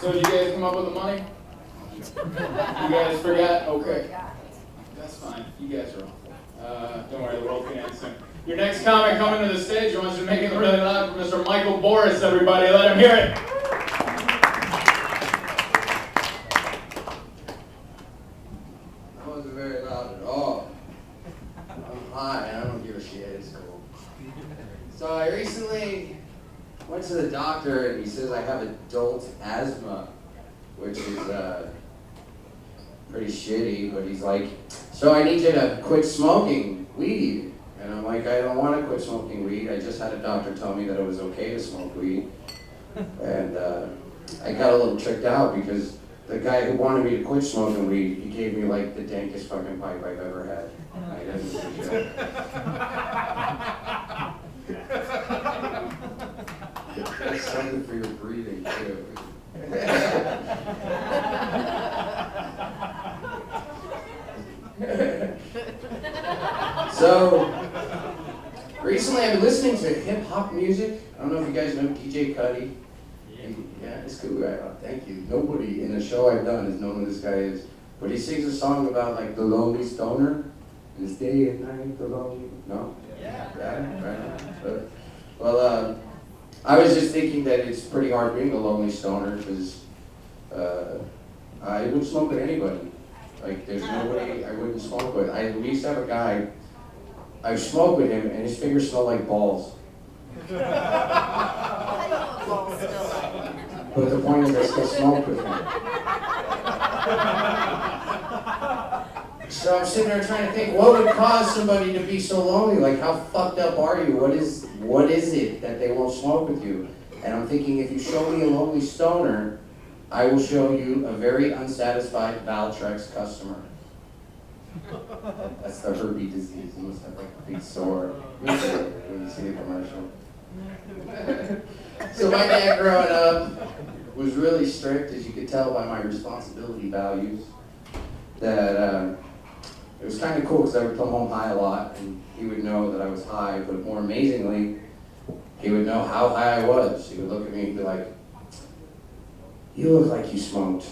So did you guys come up with the money? You guys forgot? Okay. That's fine. You guys are awful. Don't worry, the world can end soon. Your next comic coming to the stage wants you to make it really loud for Mr. Michael Boris, everybody. Let him hear it. That wasn't very loud at all. I'm high, I don't give a shit, it's cool. So I recently went to the doctor and he says I have adult asthma, which is pretty shitty, but he's like, so I need you to quit smoking weed. And I'm like, I don't want to quit smoking weed. I just had a doctor tell me that it was okay to smoke weed. And I got a little tricked out because the guy who wanted me to quit smoking weed, he gave me like the dankest fucking pipe I've ever had. I didn't give a shit. That's something for your breathing too. So, recently I've been listening to hip-hop music. I don't know if you guys know DJ Cudi. Yeah, it's cool, right? Oh, thank you. Nobody in the show I've done has known who this guy is. But he sings a song about like the lonely stoner. And it's day and night, the lonely... No? Yeah. Right. Well, I was just thinking that it's pretty hard being a lonely stoner because I would smoke with anybody. Like, there's nobody I wouldn't smoke with. We used to have a guy, I smoked with him, and his fingers smell like balls. But the point is, I still smoke with him. So I'm sitting there trying to think, what would cause somebody to be so lonely? Like, how fucked up are you? What is it that they won't smoke with you? And I'm thinking, if you show me a lonely stoner, I will show you a very unsatisfied Valtrex customer. That's the herpes disease. You must have like a big sore when you see the commercial. So my dad growing up was really strict, as you could tell by my responsibility values, that it was kind of cool because I would come home high a lot and he would know that I was high, but more amazingly, he would know how high I was. He would look at me and be like, you look like you smoked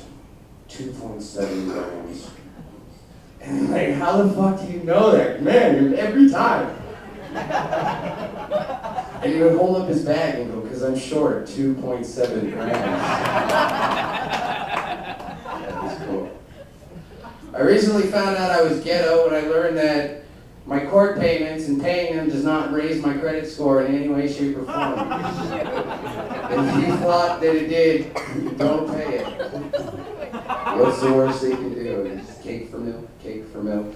2.7 grams. And I'm like, how the fuck do you know that? Man, every time. And he would hold up his bag and go, because I'm short, 2.7 grams. That was cool. I recently found out I was ghetto when I learned that my court payments and paying them does not raise my credit score in any way, shape, or form. If you thought that it did, don't pay it. What's the worst they can do? It's cake for milk, cake for milk.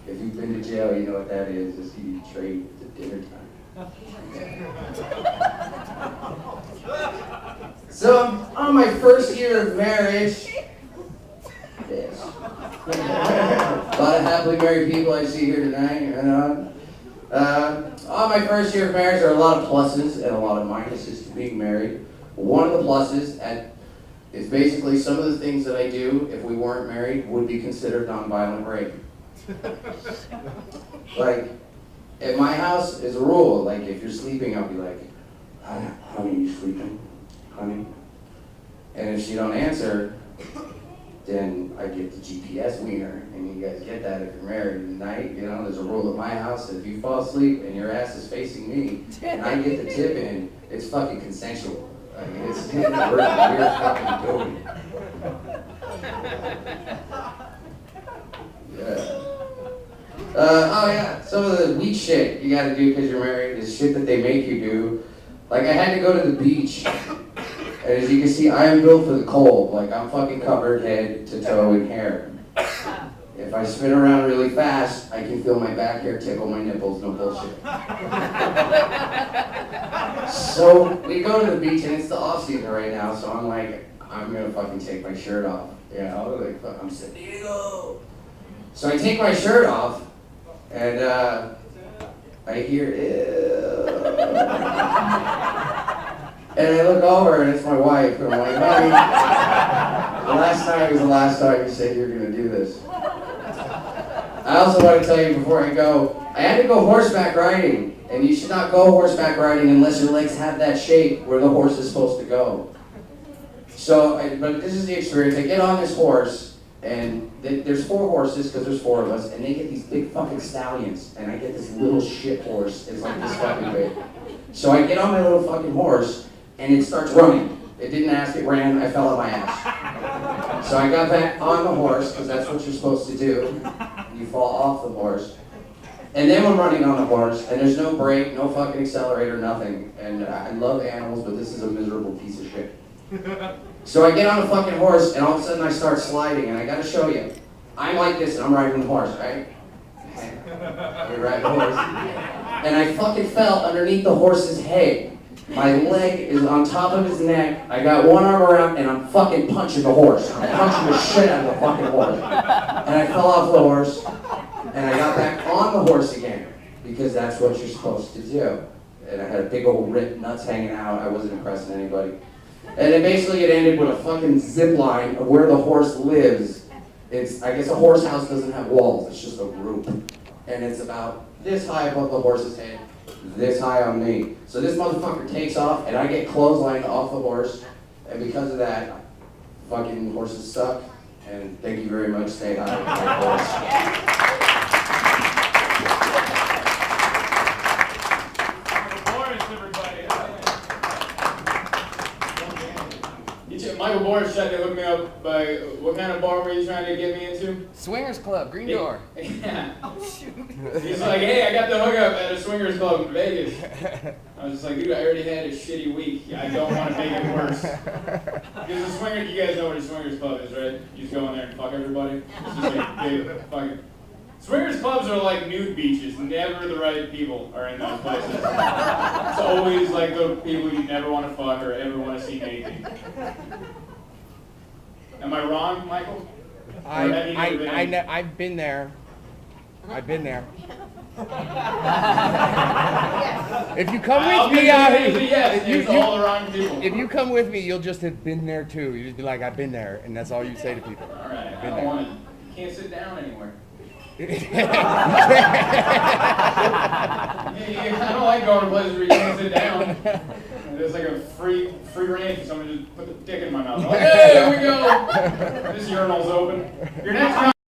If you've been to jail, you know what that is. Just you trade at dinner time. So I'm on my first year of marriage. Yes. A lot of happily married people I see here tonight. On my first year of marriage, there are a lot of pluses and a lot of minuses to being married. One of the pluses is basically some of the things that I do if we weren't married would be considered nonviolent rape. Like, at my house is a rule. Like, if you're sleeping, I'll be like, honey, you sleeping? Honey? And if she don't answer, then I get the GPS wiener, and you guys get that if you're married at night. You know, there's a rule at my house that if you fall asleep and your ass is facing me, and I get the tip in, it's fucking consensual. I mean, it's we're fucking doing. Yeah. Oh yeah, some of the weak shit you gotta do because you're married is shit that they make you do. Like, I had to go to the beach. And as you can see, I am built for the cold. Like, I'm fucking covered head to toe in hair. If I spin around really fast, I can feel my back hair tickle my nipples, no bullshit. So, we go to the beach, and it's the off season right now, so I'm like, I'm gonna fucking take my shirt off. You know, like, fuck, I'm saying, here you go. So I take my shirt off, and I hear, ew. And I look over and it's my wife, and I'm like, honey, the last time was the last time you said you were going to do this. I also want to tell you before I go, I had to go horseback riding, and you should not go horseback riding unless your legs have that shape where the horse is supposed to go. But this is the experience. I get on this horse, and there's 4 horses, because there's 4 of us, and they get these big fucking stallions, and I get this little shit horse. It's like this fucking big. So I get on my little fucking horse, and it starts running. It didn't ask, it ran, I fell on my ass. So I got back on the horse, because that's what you're supposed to do. You fall off the horse. And then I'm running on the horse, and there's no brake, no fucking accelerator, nothing. And I love animals, but this is a miserable piece of shit. So I get on the fucking horse, and all of a sudden I start sliding, and I gotta show you. I'm like this, and I'm riding the horse, right? You're riding the horse. And I fucking fell underneath the horse's head. My leg is on top of his neck. I got one arm around, and I'm fucking punching the horse. I'm punching the shit out of the fucking horse. And I fell off the horse, and I got back on the horse again, because that's what you're supposed to do. And I had a big old rip, nuts hanging out. I wasn't impressing anybody. And then basically it ended with a fucking zip line of where the horse lives. I guess a horse house doesn't have walls, it's just a roof. And it's about this high above the horse's head, this high on me. So this motherfucker takes off, and I get clotheslined off the horse. And because of that, fucking horses suck. And thank you very much, stay high. Michael Boris tried to hook me up by, what kind of bar were you trying to get me into? Swingers Club, Green Door. Yeah. Oh, shoot. He's like, hey, I got the hookup at a swingers club in Vegas. I was just like, dude, I already had a shitty week. I don't want to make it worse. Because the swingers, you guys know what a swingers club is, right? You just go in there and fuck everybody. It's just like big fucking... Swingers clubs are like nude beaches. Never the right people are in those places. It's always like the people you never want to fuck or ever want to see naked. Am I wrong, Michael? I've been there. I've been there. If you come with me out here, all the wrong people. If you come with me, you'll just have been there too. You just be like, I've been there, and that's all you say to people. All right, I've I been don't there. want to. Can't sit down anywhere. I don't like going to places where you can't sit down. There's like a free range. Someone just put the dick in my mouth. Like, hey, here we go. This urinal's open. Your next